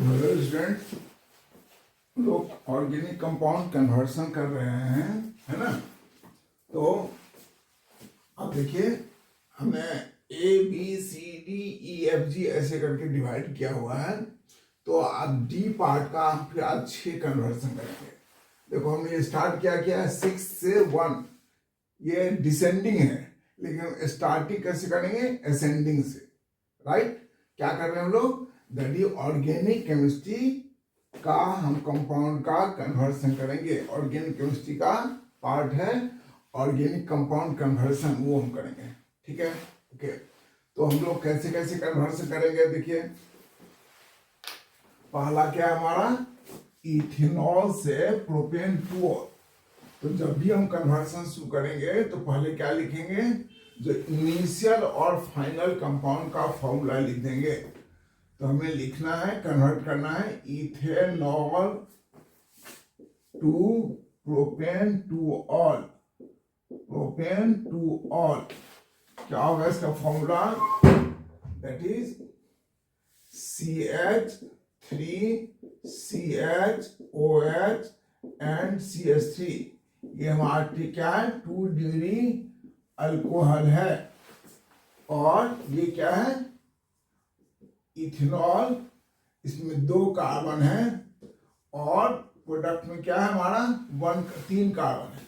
Hello student, लोग organic compound conversion कर रहे हैं, है ना। तो अब देखिए, हमने A B C D E F G ऐसे करके डिवाइड किया हुआ है। तो अब डी पार्ट का हम फिर आज 6 कन्वर्सन करेंगे। देखो, हमने स्टार्ट क्या है 6 से 1, ये डिसेंडिंग है, लेकिन स्टार्टिंग कैसे करेंगे? असेंडिंग से, राइट। क्या कर रहे हैं हम लोग? दैट ऑर्गेनिक केमिस्ट्री का हम कंपाउंड का कन्वर्सन करेंगे। ऑर्गेनिक केमिस्ट्री का पार्ट है ऑर्गेनिक कंपाउंड कन्वर्सन, वो हम करेंगे, ठीक है। ओके, तो हम लोग कैसे कैसे कन्वर्सन करेंगे? देखिए, पहला क्या है हमारा? इथेनॉल से प्रोपेन टू। तो जब भी हम कन्वर्सन शुरू करेंगे तो पहले क्या लिखेंगे? जो इनिशियल और फाइनल कंपाउंड का फॉर्मूला लिख देंगे। तो हमें लिखना है, कन्वर्ट करना है ethanol to propane two ol. Propane two ol क्या होगा इसका formula? That is CH3CHOH and CH3। ये हमारा क्या है? 2 डिग्री अल्कोहल है। और ये क्या है? इथेनॉल। इसमें 2 कार्बन है और प्रोडक्ट में क्या है हमारा? 3 कार्बन है।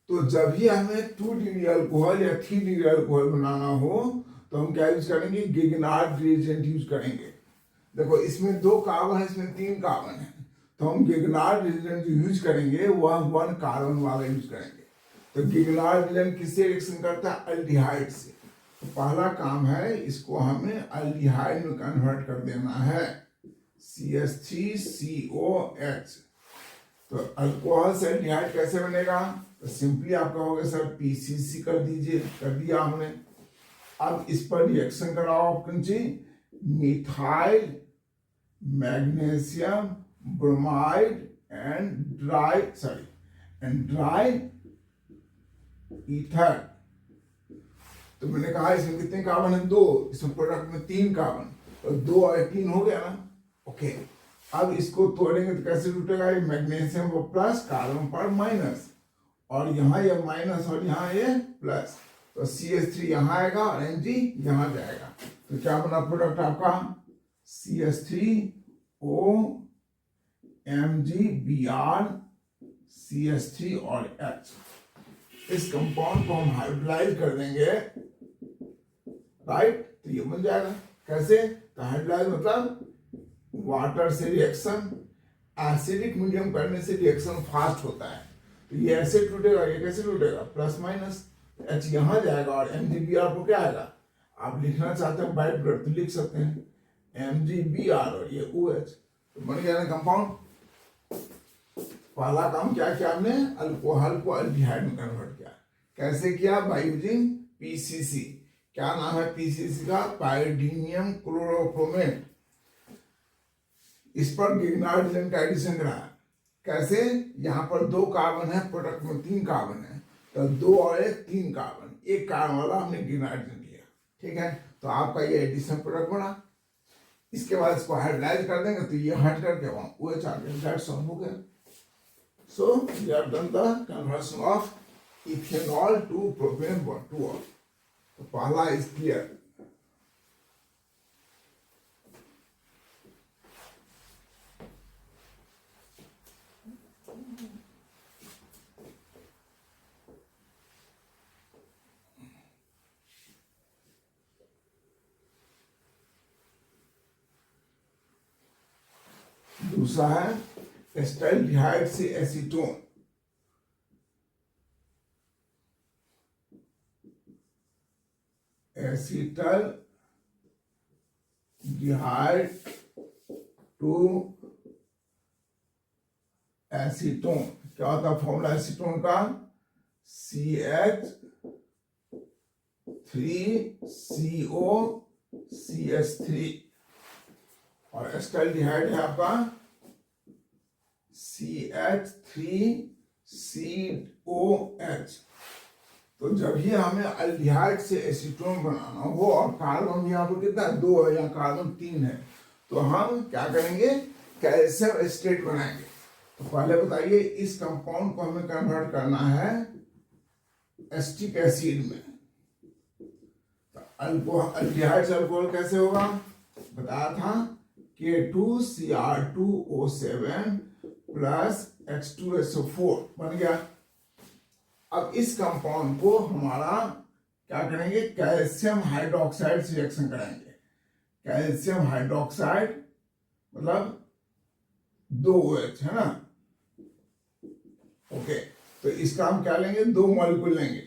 तो जब भी हमें 2 डिग्री अल्कोहल या 3 डिग्री अल्कोहल बनाना हो तो हम क्या यूज करेंगे? गिगनार्ड रिएजेंट यूज करेंगे। देखो, इसमें 2 कार्बन है, इसमें 3 कार्बन है, तो हम गिगनार्ड रिएजेंट जो यूज करेंगे वह 1 कार्बन वाला यूज करेंगे। तो गिगनार्ड रिएजेंट किससे रिएक्शन करता है? अल्डिहाइड से। तो पहला काम है, इसको हमें अल्डिहाइड में कन्वर्ट कर देना है, CH3COH। तो अल्कोहल से अल्डिहाइड कैसे बनेगा? तो सिंपली आप कहोगे सर PCC कर दीजिए। कर दिया हमने। अब इस पर रिएक्शन कराओ option G, methyl magnesium bromide and dry ether. तो मैंने कहा इसमें कितने कार्बन है? 2। इसमें प्रोडक्ट में 3 कार्बन, तो 2 और 3 हो गया ना। ओके, अब इसको तोड़ेंगे तो कैसे टूटेगा? ये मैग्नीशियम को प्लस, कार्बन पर माइनस, और यहाँ ये माइनस और यहाँ ये प्लस। तो CH3 यहाँ आएगा और Mg यहाँ जाएगा। तो क्या बना प्रोडक्ट आपका? CH3O MgBr CH3 और H। इस कंपाउंड को हम हाइड्रोलाइज कर देंगे, राइट। तो ये बन जाएगा। कैसे? तो हाइड्रोलाइज मतलब वाटर से रिएक्शन, एसिडिक मीडियम करने से रिएक्शन फास्ट होता है। तो ये ऐसे टूटेगा, ये कैसे टूटेगा? Plus minus. H यहाँ जाएगा और MgBr को क्या आएगा? आप लिखना चाहते हैं बाइट ब्रेड तो लिख सकते हैं MgBr और ये OH। तो बन गया ना कंपाउंड। पहला काम क्या किया हमने? अल्कोहल को अल्डिहाइड में कन्वर्ट किया। कैसे किया? By using PCC। क्या नाम है PCC का? पायरीडिनियम क्लोरोक्रोमेट। इस पर गिगनार्ड रिएजेंट का एडिशन कराया। कैसे? यहाँ पर 2 कार्बन है, प्रोडक्ट में 3 कार्बन है, तो 2 और 1 3 कार्बन, 1 कार्बन वाला हमने गिगनार्ड रिएजेंट लिया, ठीक है। तो आपका ये एडिशन प्रोडक्ट बना। इसके बाद इसको हाइड्रोलाइज कर देंगे तो ये हट करके वहाँ OH आ गया। दैट्स ऑल, हो गया। So we have done the conversion of ethanol to propane to all. तो पहला is clear. दूसरा है एस्टाल्डिहाइड से एसीटोन। Acetaldehyde to acetone. क्या होता है फॉर्मूला एसीटोन का? CH3COCH3 और एस्टाल्डिहाइड है आपका CH3COH। तो जब ही हमें अल्डिहाइड से एसीटोन बनाना हो और कार्बन यहाँ पर कितना है? 2 है, यहाँ कार्बन 3 है, तो हम क्या करेंगे, कैल्शियम एसीटेट बनाएंगे। तो पहले बताइए इस कंपाउंड को हमें कन्वर्ट करना है एसिटिक एसिड में। तो अल्डिहाइड अल्कोहल कैसे होगा, बताया था K2Cr2O7 प्लस H2SO4 बन गया। अब इस कंपाउंड को हमारा क्या करेंगे, कैल्शियम हाइड्रोक्साइड से रिएक्शन कराएंगे। कैल्शियम हाइड्रोक्साइड मतलब 2OH है ना। ओके, तो इसका हम क्या लेंगे, 2 मॉलिक्यूल लेंगे।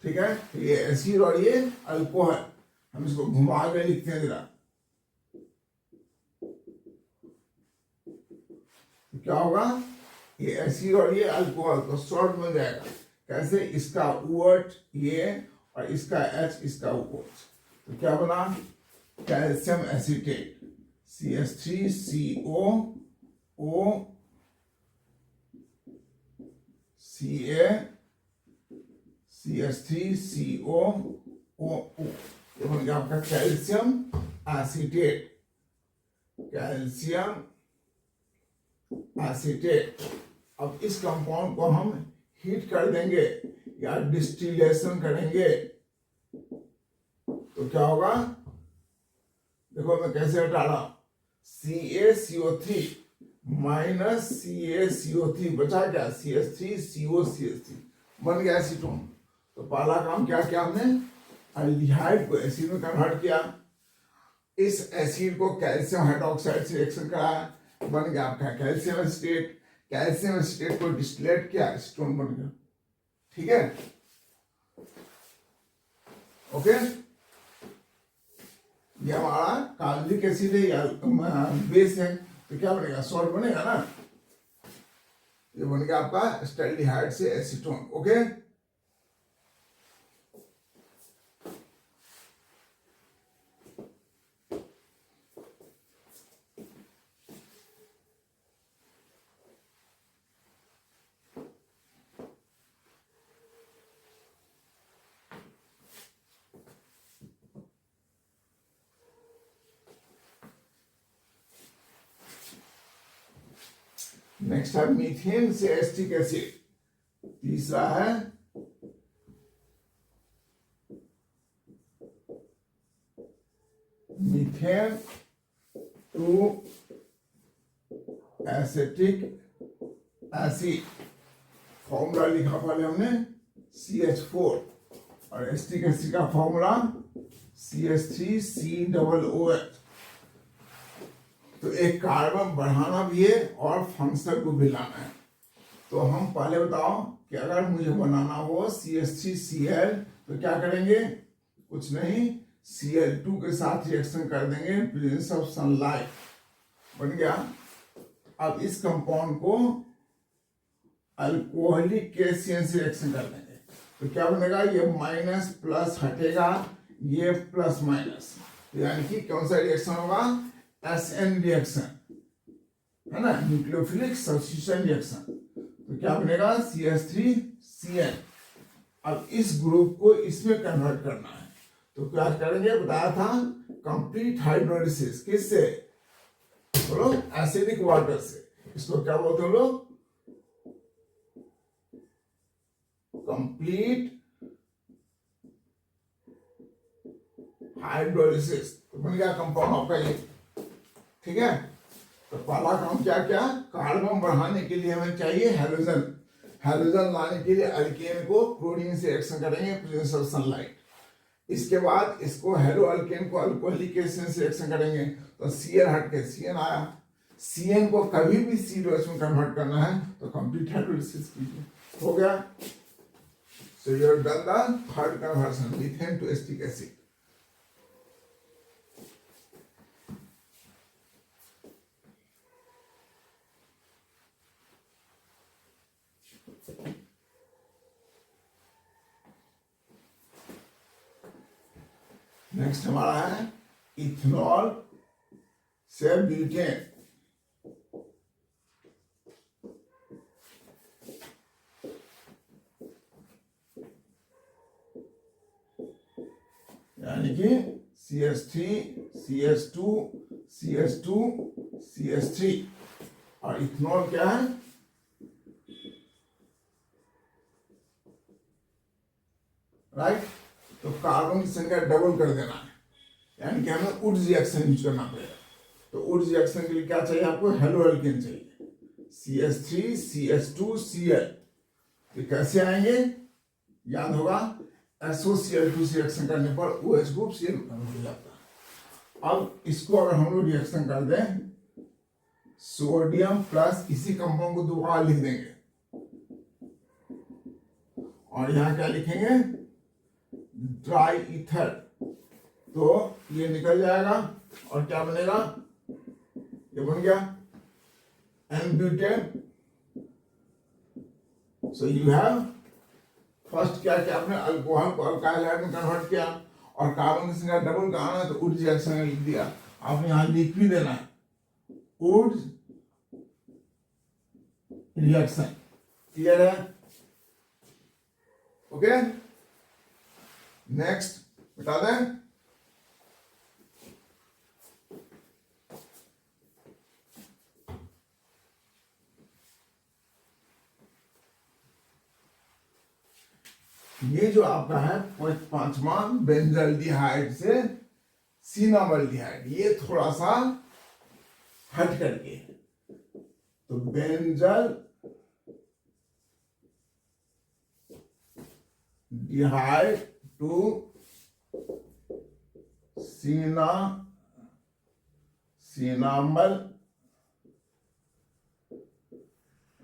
ठीक है, ये एसिड और ये अल्कोहल, हम इसको घुमा के लिखते हैं जरा। तो क्या होगा, ये एसिड और ये अल्कोहल तो शॉर्ट बन जाएगा। कैसे, इसका OH ये और इसका H इसका OH, तो क्या बना, calcium acetate CH3CO O Ca CH3CO O ये बन गया आपका कैल्शियम एसीटेट। Calcium acetate. अब इस कंपाउंड को हम हीट कर देंगे या डिस्टिलेशन करेंगे तो क्या होगा, देखो मैं कैसे हटा रहा हूं, CaCO3 माइनस CaCO3 बचा क्या, CH3COCH3 बन गया एसीटोन। तो पहला काम क्या किया हमने, अल्डिहाइड को एसिड में कन्वर्ट किया। इस एसिड को कैल्शियम हाइड्रोक्साइड से रिएक्शन कराया, बन गया आपका कैल्शियम एसीटेट। कैल्शियम एसीटेट को डिस्टिलेट किया, एसीटोन बन गया। ठीक है, ओके। ये हमारा कार्बोनिक एसिड है या बेस है, तो क्या बनेगा, सॉल्ट बनेगा ना। ये बन गया आपका एस्टाल्डिहाइड से एसीटोन। ओके, नेक्स्ट है मीथेन से एसिटिक एसिड। तीसरा है methane to acetic acid. Formula लिखा पहले हमने CH4 और एसिटिक एसिड का फॉर्मूला CH3COOH। तो एक कार्बन बढ़ाना भी है और फंक्शन को भी लाना है। तो हम पहले बताओ कि अगर मुझे बनाना हो CH3Cl तो क्या करेंगे, कुछ नहीं, Cl2 के साथ रिएक्शन कर देंगे, प्रेजेंस ऑफ सनलाइट बन गया। अब इस कंपाउंड को अल्कोहलिक केसियन से रिएक्शन कर देंगे तो क्या बनेगा, ये माइनस प्लस हटेगा, ये प्लस माइनस, यानी कि कौन सा रिएक्शन होगा, SN रिएक्शन है ना, न्यूक्लियोफिलिक सब्स्टिट्यूशन रिएक्शन। तो क्या बनेगा, CH3Cl। अब इस ग्रुप को इसमें कन्वर्ट करना है तो क्या करेंगे, बताया था कंप्लीट हाइड्रोलिसिस। किससे, बोलो, एसिडिक वाटर से। इसको क्या बोलते हैं लोग, कंप्लीट हाइड्रोलिसिस। तो बन गया कंपाउंड आपका ये। ठीक है, तो पहला काम क्या क्या, कार्बन बढ़ाने के लिए हमें चाहिए हैलोजन। हैलोजन लाने के लिए अल्केन को क्लोरीन से रिएक्शन करेंगे, प्रेजेंस ऑफ सनलाइट। इसके बाद इसको हेलो अल्केन को अल्कोहलिक एसिड से रिएक्शन करेंगे तो Cl हट के Cn आया। Cn को कभी भी COH में कन्वर्ट करना है तो कंप्लीट हाइड्रोलिसिस कीजिए, हो गया। So you have done the third conversion, methane to acetic acid. Next हमारा है इथेनॉल से ब्यूटेन। यानी कि CH3 CH2 CH2 CH3 और इथेनॉल क्या है, राइट। तो कार्बन की संख्या डबल कर देना है, यानी कि हमें वुड रिएक्शन यूज करना पड़ेगा। तो वुड रिएक्शन के लिए क्या चाहिए आपको, हेलो एल्केन चाहिए, CH3 CH2 Cl। ये कैसे आएंगे, याद होगा, SOCl2 से रिएक्शन करने पर OH ग्रुप Cl हो जाता है। अब इसको अगर हम लोग रिएक्शन कर दें, सोडियम प्लस इसी कंपाउंड को दोबारा लिख देंगे और यहां क्या लिखेंगे, ड्राई ईथर। तो ये निकल जाएगा और क्या बनेगा, ये बन गया N-ब्यूटेन। सो यू हैव फर्स्ट क्या किया आपने, अल्कोहल को अल्काइल हाइड में कन्वर्ट किया और कार्बन की संख्या डबल का आना, तो वुड रिएक्शन में लिख दिया। आपने यहां लिख भी देना है वुड रिएक्शन। क्लियर है, ओके। नेक्स्ट बता दें, ये जो आपका है पांचवा बेंजल्डिहाइड से सिनामल्डिहाइड, ये थोड़ा सा हट करके है। तो बेंजल डिहाइड टू सिनामल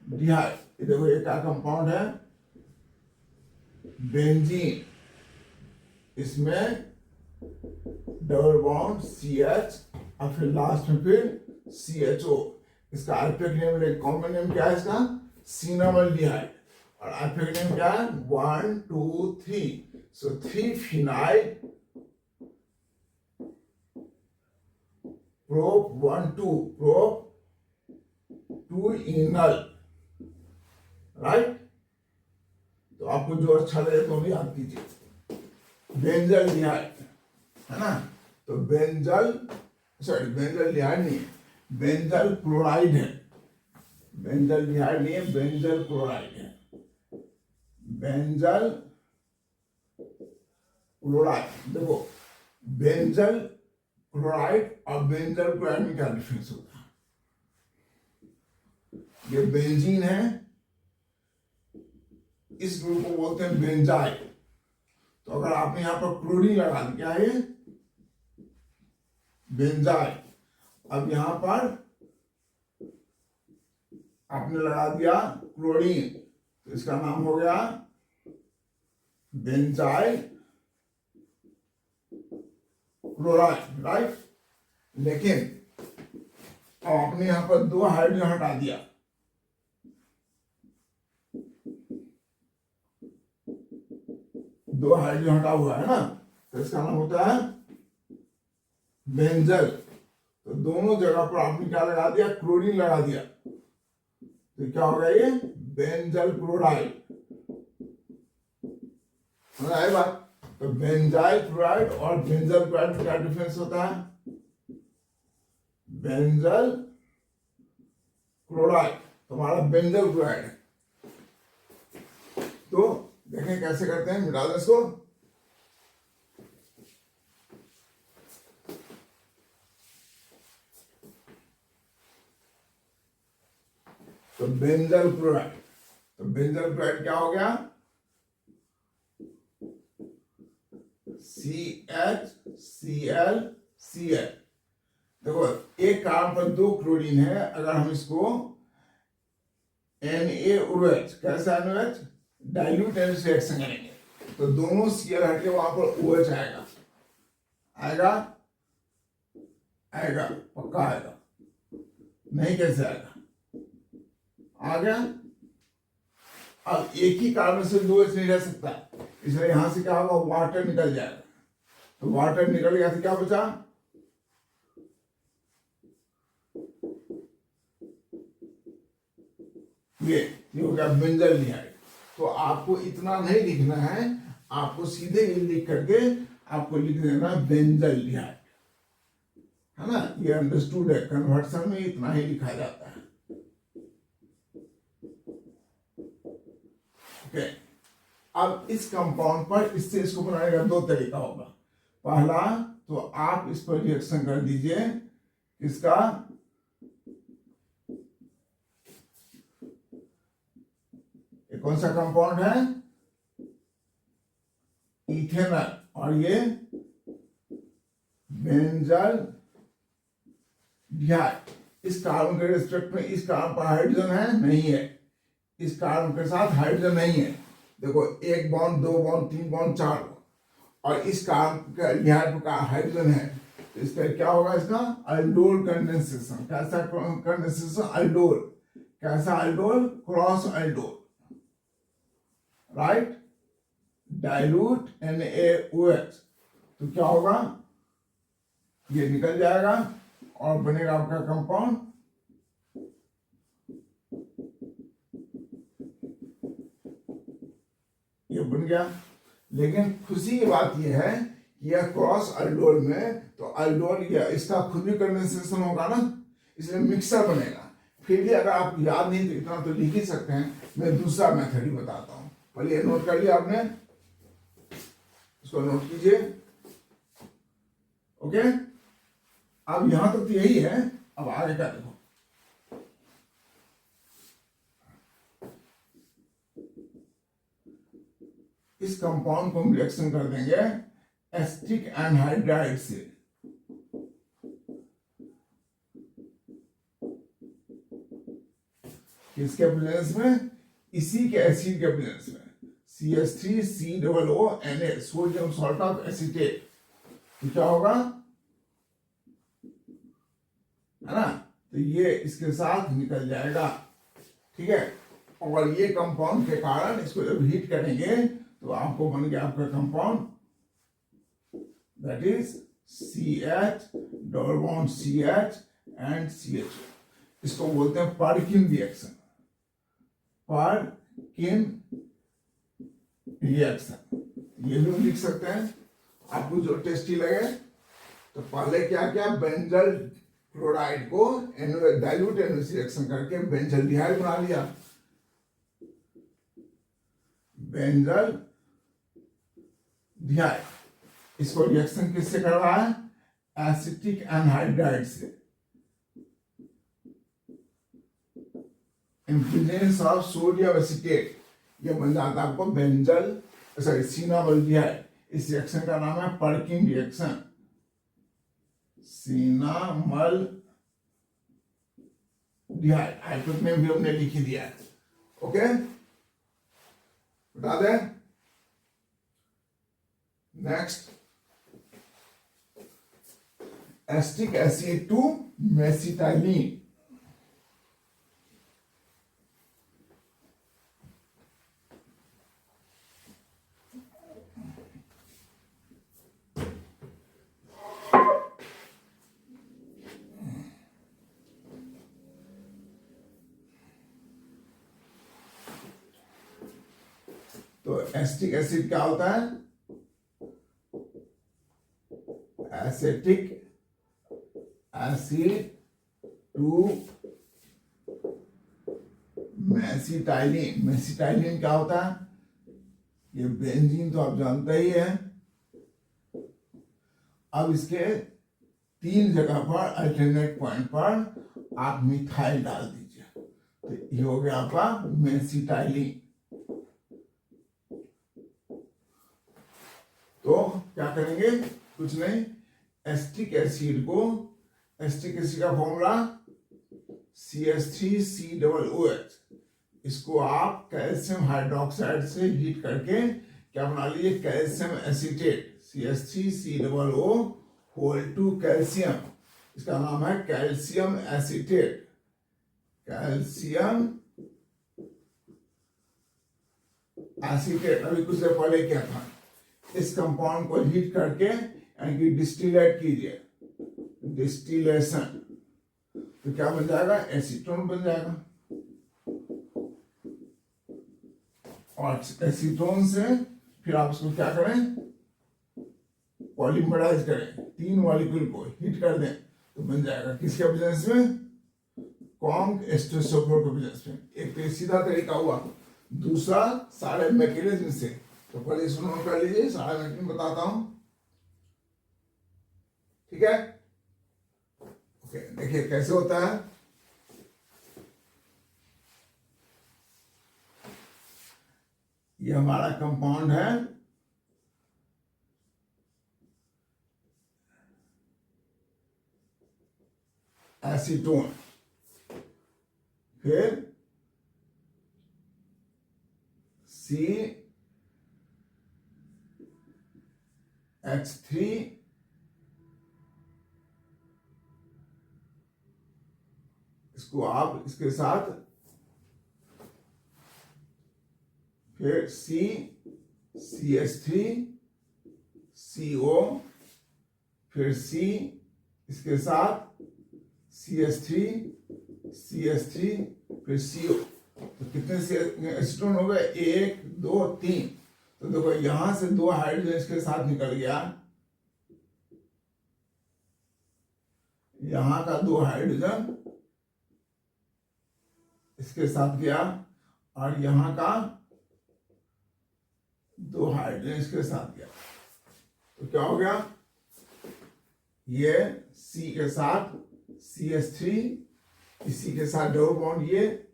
डिहाइड, ये देखो ये क्या कंपाउंड है, बेंजीन। इसमें डबल बॉन्ड CH और फिर लास्ट में फिर CHO। इसका अल्फेनिक नेम, कॉमन नेम क्या है इसका, सिनामल्डिहाइड। और अल्फेनिक नेम क्या है, 1 2 3। सो 3 फिनाइल प्रोप 1 2 प्रोप 2 इनल, राइट। तो आपको जो अच्छा लगे तो भी याद कीजिए। बेंजल्डिहाइड है ना, तो बेंजल डिहाइड नहीं है, बेंजल क्लोराइड है। बेंजल डिहाइड नहीं है, बेंजल क्लोराइड है। बेंजल क्लोराइड, देखो बेंजल क्लोराइड और बेंजल क्लोराइड में क्या डिफरेंस होता है, ये बेंजीन है, इस ग्रुप को बोलते हैं बेंजाइल। तो अगर आपने यहां पर क्लोरीन लगा दिया, क्या है बेंजाइल। अब यहां पर आपने लगा दिया क्लोरीन, तो इसका नाम हो गया बेंजाइल क्लोराइड, राइट। लेकिन अब आपने यहां पर 2 हाइड्रोजन हटा दिया, दो हाइड्रोजन हटा हुआ है ना, तो इसका नाम होता है बेंजल। तो दोनों जगह पर आपने क्या लगा दिया, क्लोरीन लगा दिया, तो क्या हो गया ये बेंजल क्लोराइड। समझ आई बात। तो बेंजाइल क्लोराइड और बेंजल क्लोराइड में क्या डिफरेंस होता है, बेंजल क्लोराइड तुम्हारा बेंजल क्लोराइड है। तो देखें कैसे करते हैं, मिटा दें इसको। तो बेंजल क्लोराइड, तो बेंजल क्लोराइड क्या हो गया, CHClCl। देखो एक कार्बन पर 2 क्लोरीन है, अगर हम इसको NaOH, कैसा NaOH, डाइल्यूट रिएक्शन करेंगे तो दोनों Cl हट के वहां पर OH आएगा, आएगा आएगा पक्का आएगा, नहीं कैसे आएगा, आ गया। अब एक ही कार्बन से 2 H नहीं रह सकता, इसलिए यहां से क्या होगा, वाटर निकल जाएगा। तो वाटर निकल गया तो क्या बचा, ये हो गया बेंजल्डिहाइड। तो आपको इतना नहीं लिखना है, आपको सीधे ये लिख करके आपको लिख देना बेंजल्डिहाइड, है ना, ये अंडरस्टूड है, कन्वर्सन में इतना ही लिखा जाता है। ओके, अब इस कंपाउंड पर इससे इसको बनाने का दो तरीका होगा। पहला तो आप इस पर रिएक्शन कर दीजिए, इसका ये कौन सा कंपाउंड है, इथेनॉल, और ये बेंजल्डिहाइड। इस कार्बन के रिस्पेक्ट में इस कार्बन पर हाइड्रोजन है, नहीं है, इस कार्बन के साथ हाइड्रोजन नहीं है। देखो, एक बॉन्ड, दो बॉन्ड, तीन बॉन्ड, चार बॉन्ड, और इस कार्बन का हाइड्रोजन है, तो इसका क्या होगा, इसका अल्डोल कंडेंसेशन। कैसा कंडेंसेशन, अल्डोल। कैसा aldol, cross aldol, right, dilute NaOH। तो क्या होगा, ये निकल जाएगा और बनेगा आपका कंपाउंड ये बन गया। लेकिन खुशी की बात यह है कि यह क्रॉस अल्डोल में, तो अल्डोल या इसका खुद भी कंडेंसेशन होगा ना, इसलिए मिक्सर बनेगा। फिर भी अगर आप याद नहीं तो इतना तो लिख ही सकते हैं, मैं दूसरा मेथड ही बताता हूं। पहले ये नोट कर लिया आपने, इसको नोट कीजिए। ओके, अब यहां तक तो यही है, अब आगे का देखो। इस कंपाउंड को हम रिएक्शन कर देंगे एसिटिक एनहाइड्राइड से। किसके प्रेजेंस में, इसी के एसिड के प्रेजेंस में, CH3COO Na, sodium salt of acetate. तो क्या होगा, है ना, तो ये इसके साथ निकल जाएगा, ठीक है। और ये कंपाउंड के कारण इसको जब हीट करेंगे तो आपको बन गया आपका compound, that is CH, double bond CH and CH। इसको बोलते हैं पर्किन रिएक्शन, पर्किन रिएक्शन, ये भी लिख सकते हैं आपको जो टेस्टी लगे। तो पहले क्या किया, बेंजल क्लोराइड को डाइल्यूट NaOH रिएक्शन करके बेंजल्डिहाइड बना लिया। बेंजल्डिहाइड, इसको रिएक्शन किससे कर रहा है, एसिटिक एनहाइड्राइड से। In presence of sodium acetate ये बन जाता है आपको बेंजल, सॉरी, सिनामल्डिहाइड। इस रिएक्शन का नाम है पर्किन रिएक्शन, सिनामल्डिहाइड। हाइड्रोजन में भी हमने लिख दिया है। ओके, बता दें। Next, acetic acid to mesitylene. तो एसिटिक एसिड क्या होता है, acetic acid to mesitylene. Mesitylene क्या होता है, ये बेंजीन तो आप जानते ही है। अब इसके तीन जगह पर अल्टरनेट पॉइंट पर आप मिथाइल डाल दीजिए, तो ये हो गया आपका मेसिटाइलिन। तो क्या करेंगे, कुछ नहीं, एसिटिक एसिड को, एसिटिक एसिड का फॉर्मूला CH3COOH, इसको आप कैल्शियम हाइड्रोक्साइड से हीट करके क्या बना लीजिए, calcium acetate, CH3COO whole two calcium, इसका नाम है कैल्शियम एसीटेट, कैल्शियम एसीटेट। अभी कुछ देर पहले क्या था, इस कंपाउंड को हीट करके यानी कि डिस्टिलेट कीजिए, डिस्टिलेशन, तो क्या बन जाएगा, एसीटोन बन जाएगा। और एसीटोन से फिर आप इसको क्या करें, पॉलीमराइज करें, 3 मॉलिक्यूल को हीट कर दें तो बन जाएगा किसके प्रेजेंस में, कॉन्क H2SO4 के प्रेजेंस में। एक तो सीधा तरीका हुआ, दूसरा सारे मैकेनिज्म से। तो पहले इसको नोट कर लीजिए, सारा मैकेनिज्म बताता हूं, ठीक है। ओके, देखिए कैसे होता है। ये हमारा कंपाउंड है, एसीटोन, फिर CH3, इसको आप इसके साथ, फिर CH3, CO, फिर C इसके साथ CH3, फिर CO। तो कितने एसीटोन हो गए, 1 2 3। तो देखो यहां से 2 हाइड्रोजन इसके साथ निकल गया, यहां का 2 हाइड्रोजन इसके साथ गया, और यहां का 2 हाइड्रोजन इसके साथ गया। तो क्या हो गया, ये C के साथ CH3, इसी के साथ डबल बॉन्ड, ये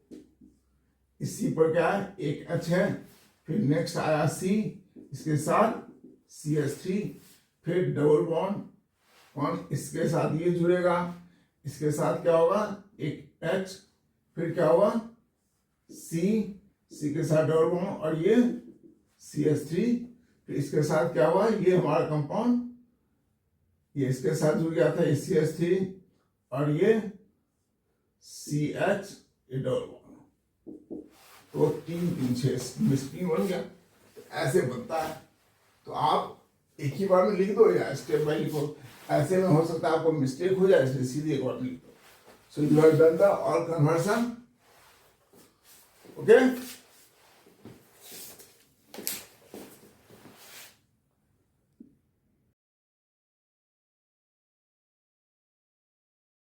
इसी पर क्या है, एक H है। फिर नेक्स्ट आया C, इसके साथ CH3, फिर डबल बॉन्ड इसके साथ ये जुड़ेगा, इसके साथ क्या होगा, एक H, फिर क्या होगा C के साथ डबल बॉन्ड, और ये CH3, फिर इसके साथ क्या हुआ, ये हमारा कंपाउंड, ये इसके साथ जुड़ गया था, CH3, और ये CH, ये डबल बॉन्ड। तो 3 3 6 मिस्ट्री बन गया। तो ऐसे बनता है। तो आप एक ही बार में लिख दो या स्टेप बाय लिखो, ऐसे में हो सकता है आपको मिस्टेक हो जाए, इसलिए सीधे एक बार में लिख दो। सो you have done the all conversion, okay.